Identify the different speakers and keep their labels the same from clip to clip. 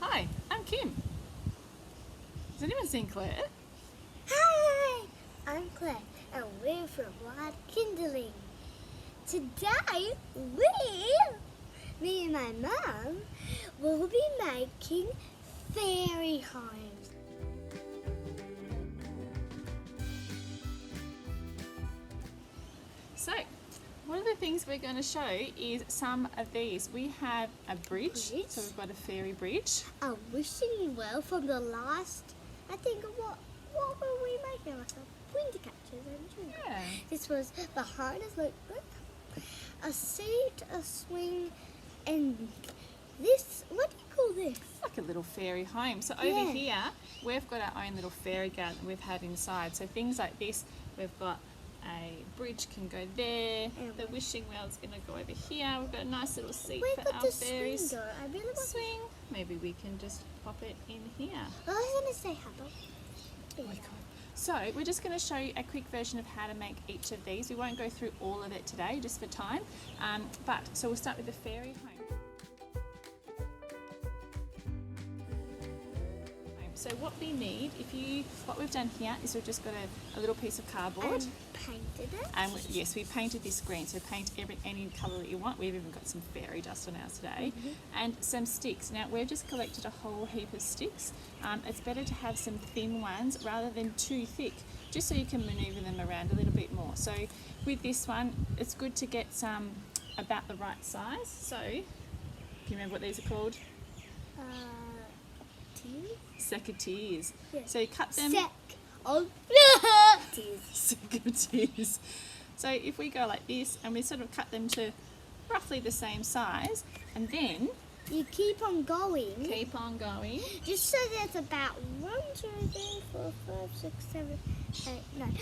Speaker 1: Hi, I'm Kim. Has anyone seen Claire?
Speaker 2: Hi, I'm Claire and we're from Kindling. Today me and my mum, will be making fairy homes.
Speaker 1: So, one of the things we're going to show is some of these. We have a bridge, so we've got a fairy bridge.
Speaker 2: A wishing well from the last, I think, what were we making? Like a winter catchers and
Speaker 1: Yeah.
Speaker 2: This was behind us, look, a seat, a swing, and this, what do you call this?
Speaker 1: It's like a little fairy home. So over
Speaker 2: Yeah.
Speaker 1: here, we've got our own little fairy garden we've had inside. So things like this, we've got a bridge can go there.
Speaker 2: And
Speaker 1: The wishing well's going to go over here. We've got a nice little seat
Speaker 2: Where
Speaker 1: for
Speaker 2: got
Speaker 1: our
Speaker 2: the
Speaker 1: fairies.
Speaker 2: swing go? I really want
Speaker 1: Swing. Maybe we can just pop it in here.
Speaker 2: I was going to say how about
Speaker 1: So we're just going to show you a quick version of how to make each of these. We won't go through all of it today just for time, so we'll start with the fairy home. So what we need, what we've done here is we've just got a little piece of cardboard.
Speaker 2: painted it.
Speaker 1: And yes, we painted this green, so paint any colour that you want. We've even got some fairy dust on ours today. And some sticks. Now, we've just collected a whole heap of sticks. It's better to have some thin ones rather than too thick, just so you can manoeuvre them around a little bit more. So with this one, it's good to get some about the right size. So, do you remember what these are called? Secateurs.
Speaker 2: Yes.
Speaker 1: So you cut them. Secateurs. So if we go like this and we sort of cut them to roughly the same size, and then
Speaker 2: You keep on going.
Speaker 1: keep on going.
Speaker 2: Just so there's about 1, 2, 3, 4, 5, 6, 7, 8, 9.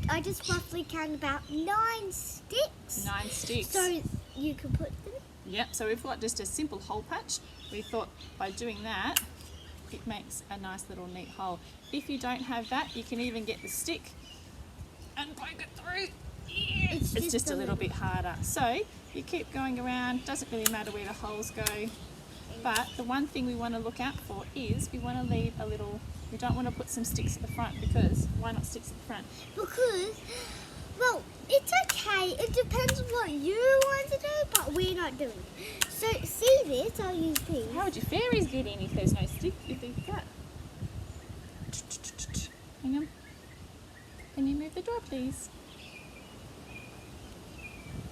Speaker 2: I just roughly counted about 9 sticks.
Speaker 1: 9 sticks.
Speaker 2: So you can put them.
Speaker 1: Yep, so we've got just a simple hole patch. We thought by doing that, it makes a nice little neat hole. If you don't have that, you can even get the stick and poke it through. Yeah. It's just a little bit harder. So you keep going around, doesn't really matter where the holes go. But the one thing we want to look out for is we want to leave a little, we don't want to put some sticks at the front, because why not sticks at the front?
Speaker 2: Because, well, it's okay. It depends on what you want to do, but we're not doing it. So, see this? I'll use these.
Speaker 1: How would your fairies get in if there's no stick, if there's that? Hang on. Can you move the door, please?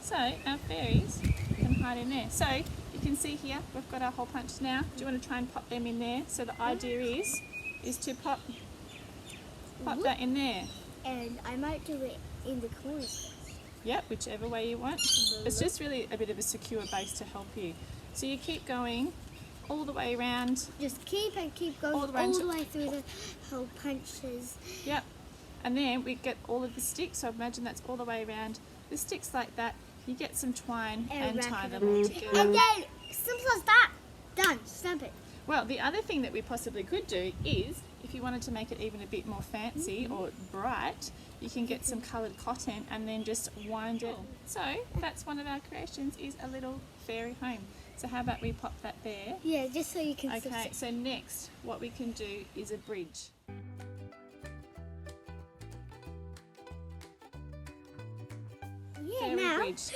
Speaker 1: So, our fairies can hide in there. So, you can see here, we've got our hole punched now. Do you want to try and pop them in there? So the idea is to pop that in there.
Speaker 2: And I might do it in the corners.
Speaker 1: Yep, whichever way you want. It's just really a bit of a secure base to help you. So you keep going all the way around.
Speaker 2: Just keep going all the way through the hole punches.
Speaker 1: Yep. And then we get all of the sticks. So imagine that's all the way around. The sticks like that, you get some twine and tie them all together.
Speaker 2: And then, simple as that, done, stamp it.
Speaker 1: Well, the other thing that we possibly could do is, if you wanted to make it even a bit more fancy or bright, you can get some coloured cotton and then just wind it. So that's one of our creations, is a little fairy home. So how about we pop that there?
Speaker 2: Yeah, just so you can see.
Speaker 1: Okay, so next what we can do is a bridge.
Speaker 2: Yeah,
Speaker 1: Fairy
Speaker 2: now,
Speaker 1: bridge.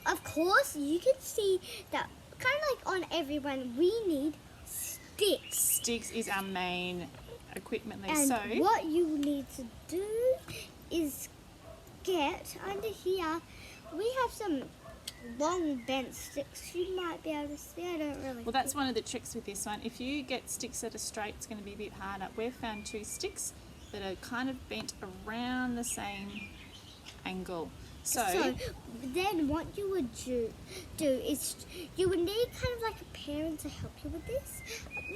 Speaker 2: of course, you can see that kind of like on everyone, we need sticks.
Speaker 1: Sticks is our main equipment there.
Speaker 2: And
Speaker 1: So
Speaker 2: what you need to do is get under here, we have some long bent sticks. You might be able to see, I don't really.
Speaker 1: well, that's one of the tricks with this one. If you get sticks that are straight, it's going to be a bit harder. We've found 2 sticks that are kind of bent around the same angle. So
Speaker 2: then what you would do is you would need kind of like a parent to help you with this.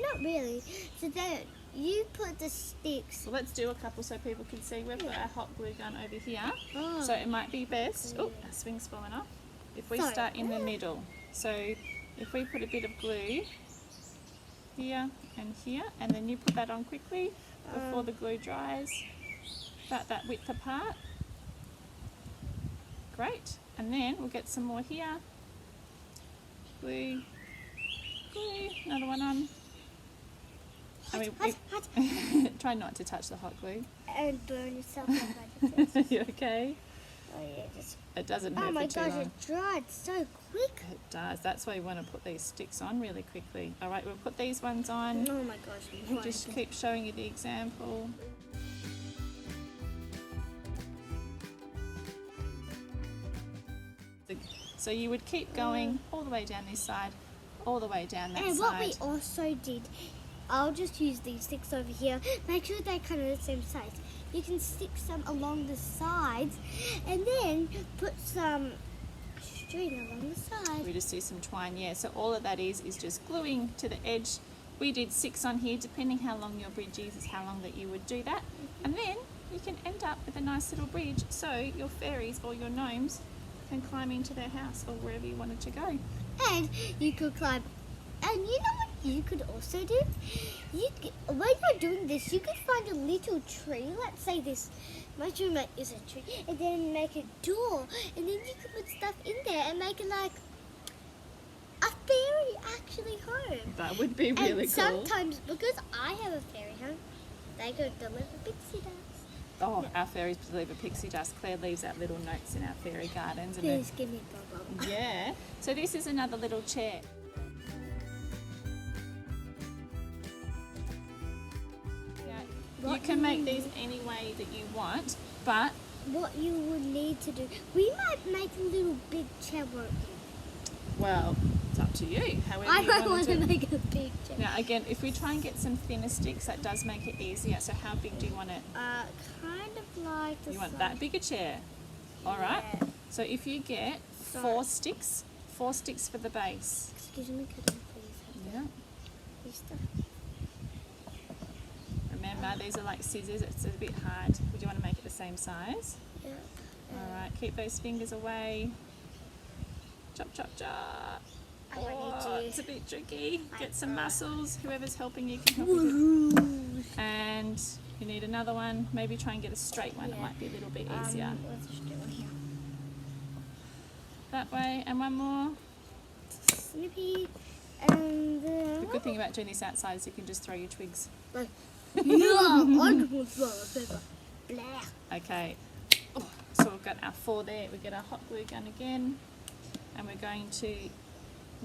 Speaker 2: Not really. So then you put the sticks.
Speaker 1: well, let's do a couple so people can see. We've got our hot glue gun over here.
Speaker 2: Oh.
Speaker 1: So it might be best, oh, our swing's falling off, if we
Speaker 2: Sorry.
Speaker 1: start in the middle. So if we put a bit of glue here and here, and then you put that on quickly before the glue dries, about that width apart. Great. And then we'll get some more here. Glue. glue. Another one on.
Speaker 2: Hot.
Speaker 1: Try not to touch the hot glue.
Speaker 2: And burn yourself up.
Speaker 1: You okay?
Speaker 2: Oh yeah, just.
Speaker 1: It doesn't hurt
Speaker 2: Oh my
Speaker 1: for too
Speaker 2: gosh,
Speaker 1: long.
Speaker 2: it dried so quick.
Speaker 1: It does. That's why you want to put these sticks on really quickly. All right, we'll put these ones on.
Speaker 2: Oh my gosh.
Speaker 1: Just keep showing you the example. So you would keep going all the way down this side, all the way down that
Speaker 2: And
Speaker 1: side.
Speaker 2: what we also did, I'll just use these sticks over here. Make sure they're kind of the same size. You can stick some along the sides and then put some string along the side.
Speaker 1: We just do some twine, yeah. So all of that is just gluing to the edge. We did 6 on here, depending how long your bridge is how long that you would do that. And then you can end up with a nice little bridge so your fairies or your gnomes can climb into their house or wherever you wanted to go.
Speaker 2: And you could climb. And you know what you could also do? When you're doing this, you could find a little tree. Let's say this mushroom is a tree, and then make a door, and then you could put stuff in there and make it like a fairy actually home.
Speaker 1: That would be really
Speaker 2: and
Speaker 1: cool.
Speaker 2: sometimes, because I have a fairy home, they go deliver pixie dust.
Speaker 1: Oh, our fairies deliver pixie dust. Claire leaves out little notes in our fairy gardens. And
Speaker 2: Please give me bubble.
Speaker 1: yeah. So this is another little chair. You can make these any way that you want, but
Speaker 2: What you would need to do, we might make a little big chair work.
Speaker 1: well, it's up to you. However
Speaker 2: I
Speaker 1: you
Speaker 2: don't want
Speaker 1: want
Speaker 2: to
Speaker 1: to.
Speaker 2: make a big chair.
Speaker 1: Now again, if we try and get some thinner sticks, that does make it easier. So how big do you want it?
Speaker 2: Kind of like the
Speaker 1: You want
Speaker 2: size.
Speaker 1: that big a chair? All right.
Speaker 2: Yeah.
Speaker 1: So if you get
Speaker 2: Sorry.
Speaker 1: 4 sticks for the base.
Speaker 2: Excuse me, could I please have
Speaker 1: Yeah.
Speaker 2: this stuff?
Speaker 1: Remember, these are like scissors. It's a bit hard. Would you want to make it the same size?
Speaker 2: Yeah.
Speaker 1: All right. Keep those fingers away. Chop, chop, chop.
Speaker 2: I want you
Speaker 1: Oh,
Speaker 2: to-
Speaker 1: it's a bit tricky. Get some muscles. Whoever's helping you can help you. And you need another one. Maybe try and get a straight one. It
Speaker 2: Yeah.
Speaker 1: might be a little bit easier.
Speaker 2: Let's just do it here.
Speaker 1: That way. And one more.
Speaker 2: Snippy. And
Speaker 1: The good thing about doing this outside is you can just throw your twigs.
Speaker 2: like, yeah, wonderful paper. Blah.
Speaker 1: Okay. Oh, so we've got our 4 there. We get our hot glue gun again. And we're going to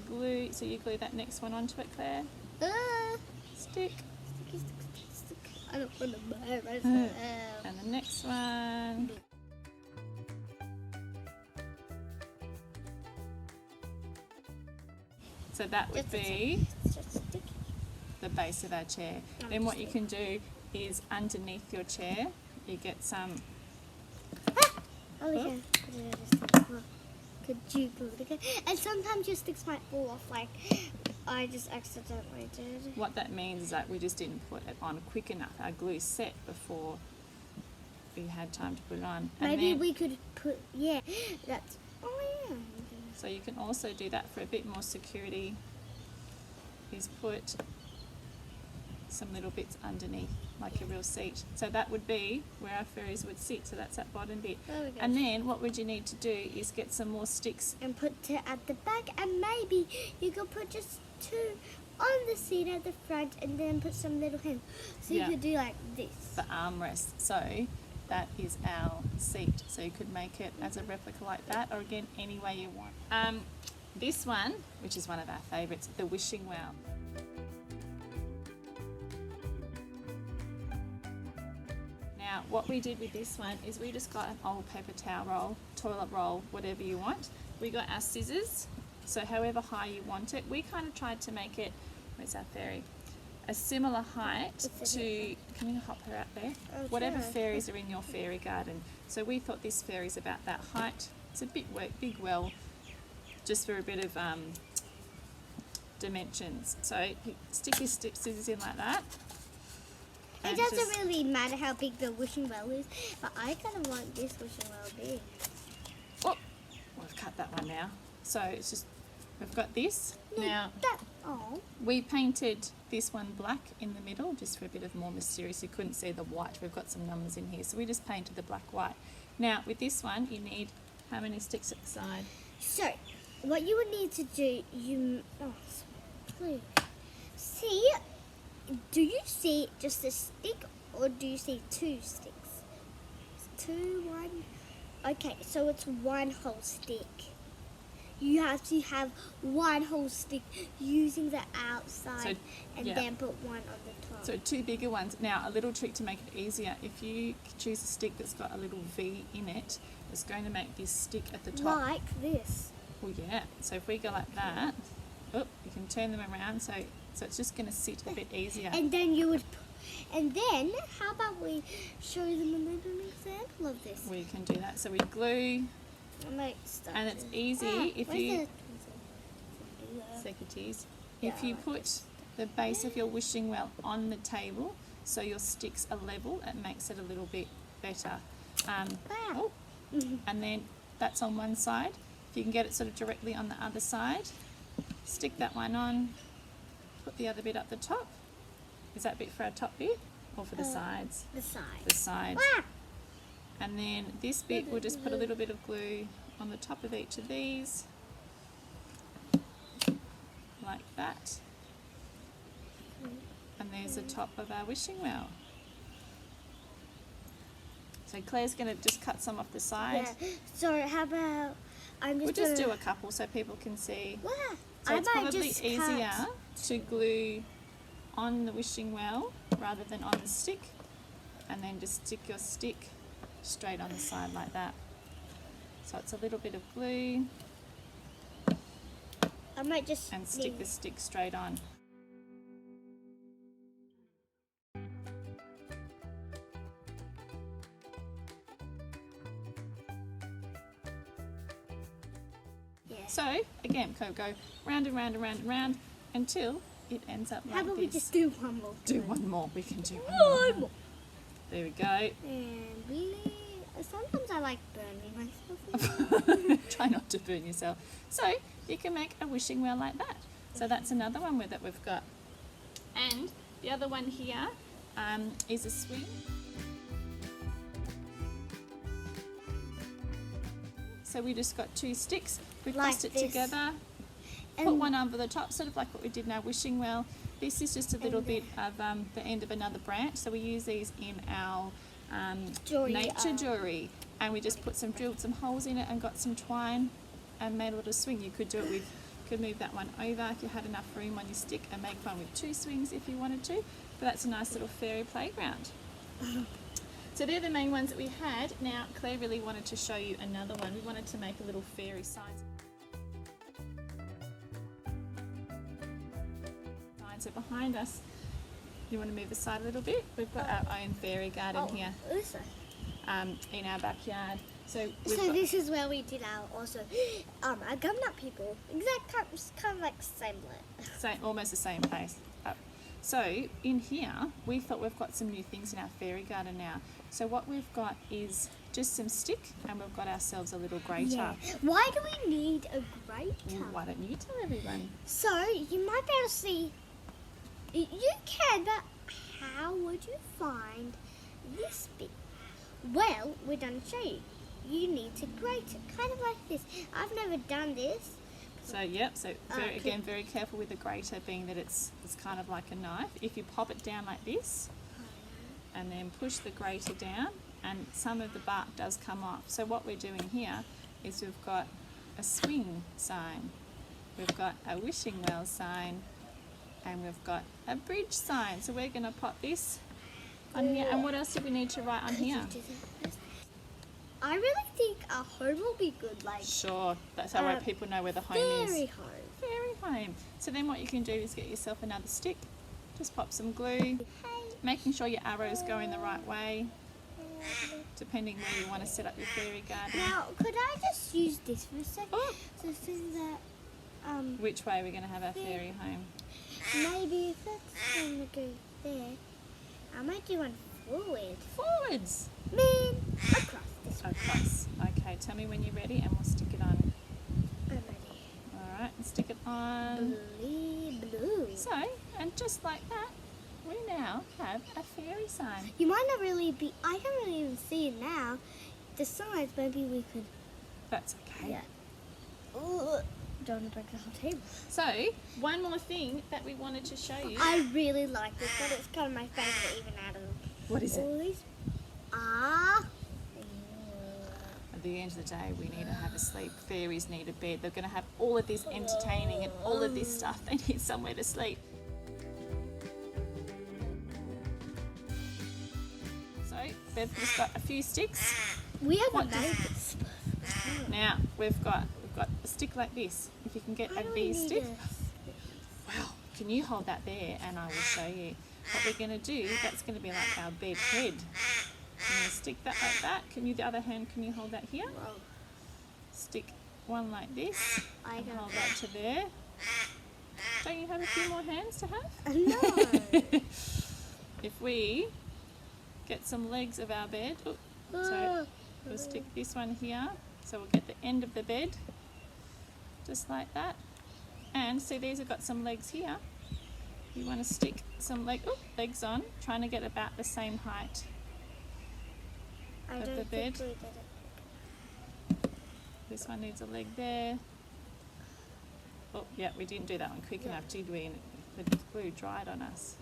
Speaker 1: glue. So you glue that next one onto it, Claire. Stick.
Speaker 2: Stick. I don't want to burn myself.
Speaker 1: And the next one. So that would be
Speaker 2: Just stick.
Speaker 1: the base of our chair. Then what you can do is underneath your chair, you get some.
Speaker 2: Oh, yeah. Could you glue it again? And sometimes your sticks might fall off, like I just accidentally did.
Speaker 1: What that means is that we just didn't put it on quick enough. Our glue set before we had time to put it on. And
Speaker 2: Maybe
Speaker 1: then-
Speaker 2: we could put, yeah, that's, oh yeah.
Speaker 1: So you can also do that for a bit more security, is put some little bits underneath, like a real seat. So that would be where our fairies would sit, so that's that bottom bit.
Speaker 2: There we go.
Speaker 1: And then what would you need to do is get some more sticks.
Speaker 2: And put it at the back, and maybe you could put just 2 on the seat at the front, and then put some little hands. So
Speaker 1: Yeah.
Speaker 2: you could do like this.
Speaker 1: The armrest. So that is our seat. So you could make it as a replica like that, or again any way you want. This one, which is one of our favourites, the wishing well. Now what we did with this one is we just got an old paper towel roll, toilet roll, whatever you want. We got our scissors, so however high you want it. We kind of tried to make it, where's our fairy? A similar height
Speaker 2: It's
Speaker 1: to, can you hop her out there?
Speaker 2: Oh,
Speaker 1: Whatever
Speaker 2: sure.
Speaker 1: fairies are in your fairy garden. So we thought this fairy's about that height. It's a big well, just for a bit of dimensions. So you stick your scissors in like that.
Speaker 2: It
Speaker 1: and
Speaker 2: doesn't
Speaker 1: just-
Speaker 2: really matter how big the wishing well is, but I kind of want this wishing well big.
Speaker 1: Oh, we've cut that one now. So it's just, we've got this. Now,
Speaker 2: Oh,
Speaker 1: we painted this one black in the middle, just for a bit of more mysterious. You couldn't see the white. We've got some numbers in here. So we just painted the black white. Now, with this one, you need how many sticks at the side?
Speaker 2: so what you would need to do, blue. See, do you see just a stick or do you see two sticks? Two, one. Okay, so it's one whole stick. You have to have one whole stick using the outside and then put one on the top.
Speaker 1: So 2 bigger ones. Now, a little trick to make it easier. If you choose a stick that's got a little V in it, it's going to make this stick at the top.
Speaker 2: Like this.
Speaker 1: Well, yeah. So if we go like that, you can turn them around. So it's just going to sit a bit easier.
Speaker 2: And then you would, and then how about we show them a little example of this?
Speaker 1: We can do that. So we glue, and it's easy if you, secateurs, if you put the base of your wishing well on the table so your sticks are level, it makes it a little bit better. And then that's on one side. If you can get it sort of directly on the other side, stick that one on, put the other bit up the top. Is that bit for our top bit or for the sides?
Speaker 2: The sides.
Speaker 1: The sides. And then this bit, we'll just put a little bit of glue on the top of each of these, like that. And there's the top of our wishing well. So Claire's going to just cut some off the side.
Speaker 2: Yeah. So how about
Speaker 1: We'll just do a couple so people can see. So it's probably easier to glue on the wishing well rather than on the stick, and then just stick your stick straight on the side like that. So it's a little bit of glue,
Speaker 2: I might just
Speaker 1: and stick the stick straight on. So again, go round and round and round and round until it ends up like this.
Speaker 2: How about we just do one more?
Speaker 1: Do one more. We can do one more. There we go.
Speaker 2: And really, sometimes I like burning myself.
Speaker 1: Try not to burn yourself. So you can make a wishing well like that. So that's another one that we've got. And the other one here is a swing. So we just got 2 sticks. We pressed it together, put one over the top, sort of like what we did in our wishing well. This is just a little bit of the end of another branch. So we use these in our nature jewellery, and we just drilled some holes in it and got some twine and made a little swing. You could do it with, could move that one over if you had enough room on your stick and make one with 2 swings if you wanted to. But that's a nice little fairy playground. So they're the main ones that we had. Now Claire really wanted to show you another one. We wanted to make a little fairy sign. So behind us, you want to move aside a little bit? We've got our own fairy garden here in our backyard. So
Speaker 2: this is where we did our our gumnut people. Kind of like same
Speaker 1: almost the same place. So in here, we thought we've got some new things in our fairy garden now. So what we've got is just some stick, and we've got ourselves a little grater.
Speaker 2: Yeah. Why do we need a grater?
Speaker 1: Well, why don't you tell everyone?
Speaker 2: So you might be able to see. You can, but how would you find this bit? Well, we're going to show you. You need to grate it, kind of like this. I've never done this.
Speaker 1: So again, very careful with the grater, being that it's kind of like a knife. If you pop it down like this, and then push the grater down, and some of the bark does come off. So what we're doing here is we've got a swing sign, we've got a wishing well sign, and we've got a bridge sign. So we're going to pop this on here. And what else do we need to write on here?
Speaker 2: I really think a home will be good.
Speaker 1: Sure, that's how people know where the home is.
Speaker 2: Fairy home.
Speaker 1: Fairy home. So then what you can do is get yourself another stick, just pop some glue, making sure your arrows go in the right way, depending where you want to set up your fairy garden.
Speaker 2: Now, could I just use this for a second?
Speaker 1: Oh.
Speaker 2: So that
Speaker 1: which way are we going to have our fairy home?
Speaker 2: Maybe if that's going to go there, I might do one forward.
Speaker 1: Forwards.
Speaker 2: Man, across this one.
Speaker 1: Across. Okay, tell me when you're ready and we'll stick it on.
Speaker 2: I'm ready.
Speaker 1: Alright, and stick it on.
Speaker 2: Blue.
Speaker 1: So, and just like that, we now have a fairy sign.
Speaker 2: You might not really be, I can't really even see it now. The signs, maybe we could.
Speaker 1: That's okay.
Speaker 2: Yeah. Ooh. Don't want to break the whole table.
Speaker 1: So, one more thing that we wanted to show you.
Speaker 2: I really like this one. It's kind of my favourite even out of
Speaker 1: What is
Speaker 2: all
Speaker 1: it?
Speaker 2: these.
Speaker 1: At the end of the day, we need to have a sleep. Fairies need a bed. They're going to have all of this entertaining and all of this stuff. They need somewhere to sleep. So, Bev just got a few sticks.
Speaker 2: We haven't
Speaker 1: What
Speaker 2: made this.
Speaker 1: Now, we've got a stick like this. If you can get a V stick. Wow, can you hold that there and I will show you. What we're going to do, that's going to be like our bed head. I'm going to stick that like that. Can you, the other hand, can you hold that here? Stick one like this.
Speaker 2: I
Speaker 1: And
Speaker 2: don't
Speaker 1: hold that to there. Don't you have a few more hands to have?
Speaker 2: No.
Speaker 1: If we get some legs of our bed, so we'll stick this one here. So we'll get the end of the bed, just like that. And see, these have got some legs here. You want to stick some legs on, trying to get about the same height of the bed. This one needs a leg there. Oh, yeah, we didn't do that one quick enough, did we? And the glue dried on us.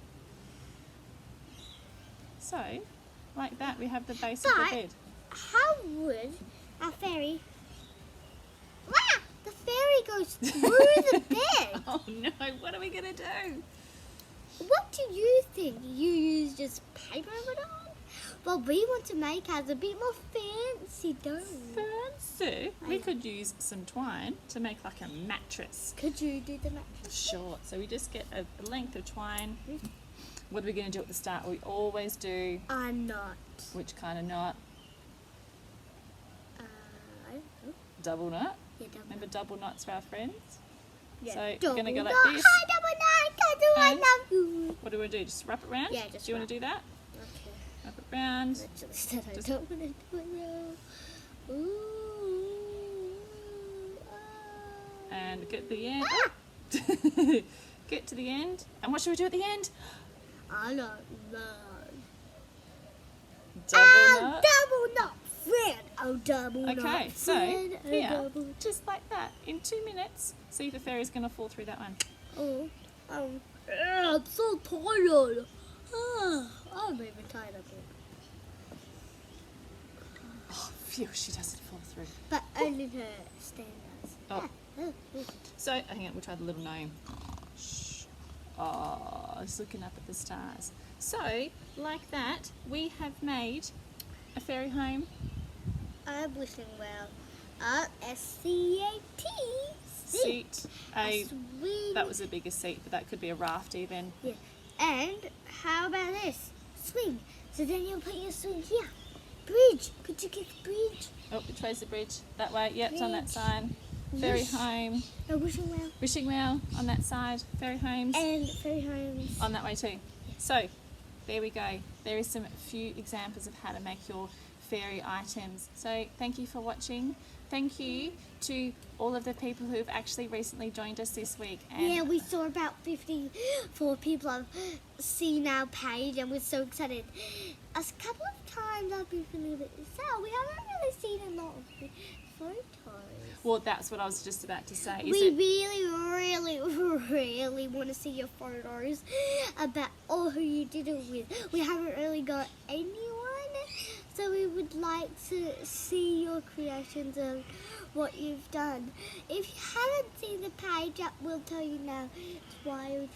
Speaker 1: So, like that, we have the base of the bed.
Speaker 2: How would a fairy... Wow! The fairy goes through the bed!
Speaker 1: Oh no, what are we going to do?
Speaker 2: What do you think? You use just paper and put it on? Well, we want to make ours a bit more fancy, don't we?
Speaker 1: Fancy. We could use some twine to make like a mattress.
Speaker 2: Could you do the mattress?
Speaker 1: Sure. So we just get a length of twine. What are we going to do at the start? We always do.
Speaker 2: A knot.
Speaker 1: Which kind of knot?
Speaker 2: I don't know.
Speaker 1: Double knot.
Speaker 2: Yeah, double
Speaker 1: Remember double knots for our friends?
Speaker 2: Yeah.
Speaker 1: So you're going to go like
Speaker 2: knot.
Speaker 1: this.
Speaker 2: Hi, double knot. I
Speaker 1: And-
Speaker 2: love you.
Speaker 1: What do we do? Just wrap it round?
Speaker 2: Yeah, just
Speaker 1: Do you want to do that?
Speaker 2: Okay.
Speaker 1: Wrap it round.
Speaker 2: Actually, said I
Speaker 1: Just-
Speaker 2: don't want to do it now. Ooh.
Speaker 1: And get the end. Get to the end. And what should we do at the end?
Speaker 2: I don't know.
Speaker 1: Double knot.
Speaker 2: Double knot, friend. Oh, double knot.
Speaker 1: Okay, so
Speaker 2: friend. Oh,
Speaker 1: here,
Speaker 2: double.
Speaker 1: just like that, in 2 minutes, see if the fairy's going to fall through that one.
Speaker 2: I'm so tired. I'm even tired of it.
Speaker 1: Oh, phew, she doesn't fall through.
Speaker 2: But only her standards.
Speaker 1: Oh. So, hang on, we'll try the little gnome. Shh. Oh, it's looking up at the stars. So, like that, we have made a fairy home.
Speaker 2: I'm wishing well. S-C-A-T.
Speaker 1: Seat.
Speaker 2: Swing.
Speaker 1: That was the biggest seat, but that could be a raft even.
Speaker 2: Yeah. And how about this? Swing. So then you'll put your swing here. Bridge. Could you get the bridge?
Speaker 1: Oh, which way's the bridge? That way. Yep, it's on that
Speaker 2: Bridge.
Speaker 1: side. Fairy
Speaker 2: Wish.
Speaker 1: home.
Speaker 2: No, wishing well.
Speaker 1: Wishing well on that side. Fairy homes
Speaker 2: And fairy homes.
Speaker 1: on that way too. So, there we go. There is some few examples of how to make your fairy items. So, thank you for watching. Thank you to all of the people who have actually recently joined us this week. And
Speaker 2: Yeah, we saw about 54 people have seen our page and we're so excited. A couple of times I've been feeling a bit sad. We haven't really seen a lot of photos.
Speaker 1: well, that's what I was just about to say. Is
Speaker 2: We
Speaker 1: it,
Speaker 2: really want to see your photos about all who you did it with. We haven't really got anyone, so we would like to see your creations of what you've done. If you haven't seen the page up, we'll tell you now. It's Wild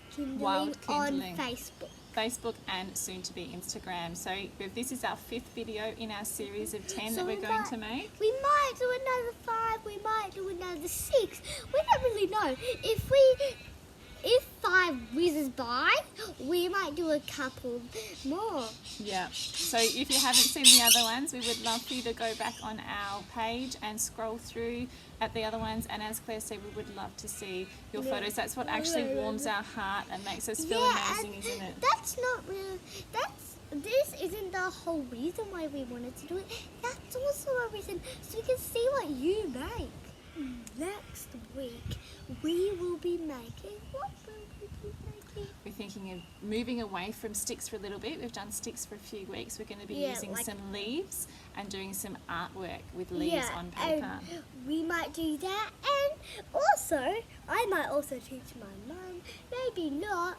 Speaker 2: Kindling on Facebook.
Speaker 1: Facebook and soon to be Instagram. So this is our 5th video in our series of 10 that
Speaker 2: So
Speaker 1: we're
Speaker 2: we
Speaker 1: going
Speaker 2: might-
Speaker 1: to make.
Speaker 2: We might do another 5. We might do another 6. We don't really know. If 5 whizzes by, we might do a couple more.
Speaker 1: Yeah. So if you haven't seen the other ones, we would love for you to go back on our page and scroll through at the other ones. And as Claire said, we would love to see your
Speaker 2: Yeah.
Speaker 1: photos. That's what actually warms our heart and makes us feel amazing,
Speaker 2: and
Speaker 1: isn't it?
Speaker 2: That's not real. This isn't the whole reason why we wanted to do it. That's also a reason so we can see what you make. Next week, we will be making. What will we be making?
Speaker 1: We're thinking of moving away from sticks for a little bit. We've done sticks for a few weeks. We're going to be
Speaker 2: Yeah,
Speaker 1: using
Speaker 2: like-
Speaker 1: some leaves and doing some artwork with leaves on
Speaker 2: and
Speaker 1: paper.
Speaker 2: we might do that, and also also, I might also teach my mum. Maybe not.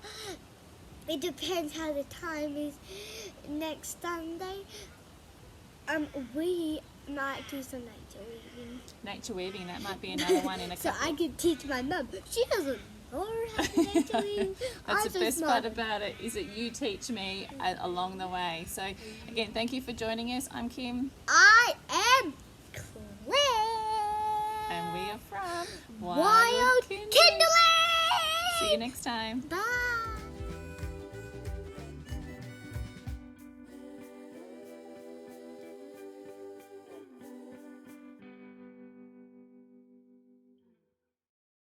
Speaker 2: It depends how the time is next Sunday. We might do some nature weaving.
Speaker 1: Nature weaving, that might be another one in a
Speaker 2: So
Speaker 1: couple.
Speaker 2: I can teach my mum. She doesn't know how to nature weave.
Speaker 1: That's the best part about it, is that you teach me along the way. So again, thank you for joining us. I'm Kim.
Speaker 2: I am Claire.
Speaker 1: And we are from
Speaker 2: Wild Kindling.
Speaker 1: See you next time.
Speaker 2: Bye.